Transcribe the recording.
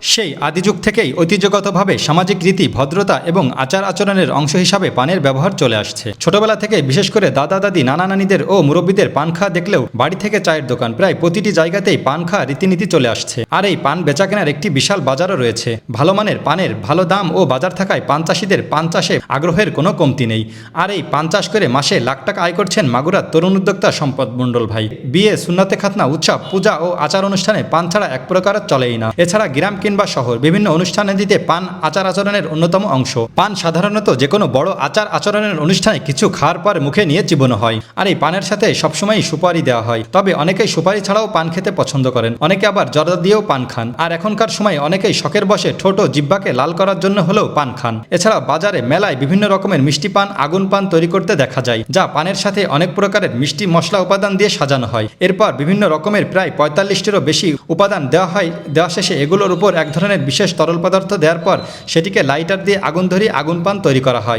সেই আদিযুগ থেকেই ঐতিহ্যগতভাবে সামাজিক রীতি ভদ্রতা এবং আচার আচরণের অংশ হিসাবে পানের ব্যবহার চলে আসছে। ছোটবেলা থেকে বিশেষ করে দাদা দাদি নানা নানিদের ও মুরব্বীদের পান খাওয়া দেখলেও বাড়ি থেকে চায়ের দোকান প্রায় প্রতিটি জায়গাতেই পান খাওয়া রীতিনীতি চলে আসছে। আর এই পান বেচাকেনার একটি বিশাল বাজারও রয়েছে। ভালো মানের পানের ভালো দাম ও বাজার থাকায় পান চাষিদের পান চাষে আগ্রহের কোনো কমতি নেই। আর এই পান চাষ করে মাসে লাখ টাকা আয় করছেন মাগুরার তরুণ উদ্যোক্তা সম্পদ মণ্ডল ভাই। বিয়ে, সুন্নাতে খাতনা, উৎসব, পূজা ও আচার অনুষ্ঠানে পান ছাড়া এক প্রকারের চলেই না। এছাড়া গ্রাম কিংবা শহর বিভিন্ন অনুষ্ঠানে দিতে পান আচার আচরণের অন্যতম অংশ। পান সাধারণত যে কোনো বড় আচার আচরণের অনুষ্ঠানে কিছু খাওয়ার পর মুখে নিয়ে চিবোনো হয়। আর এই পানের সাথে সবসময়ই সুপারি দেওয়া হয়। তবে অনেকেই সুপারি ছাড়াও পান খেতে পছন্দ করেন, অনেকে আবার জর্দা দিয়েও পান খান। আর এখনকার সময় অনেকেই শখের বসে ঠোঁট ও জিহ্বাকে লাল করার জন্য হলেও পান খান। এছাড়া বাজারে মেলায় বিভিন্ন রকমের মিষ্টি পান, আগুন পান তৈরি করতে দেখা যায়, যা পানের সাথে অনেক প্রকারের মিষ্টি মশলা উপাদান দিয়ে সাজানো হয়। এরপর বিভিন্ন রকমের প্রায় ৪৫টিরও বেশি উপাদান দেওয়া হয়। দেওয়া শেষে এগুলোর উপর এক ধরনের বিশেষ তরল পদার্থ দেওয়ার পর সেটিকে লাইটার দিয়ে আগুন ধরিয়ে আগুন পান তৈরি করা হয়।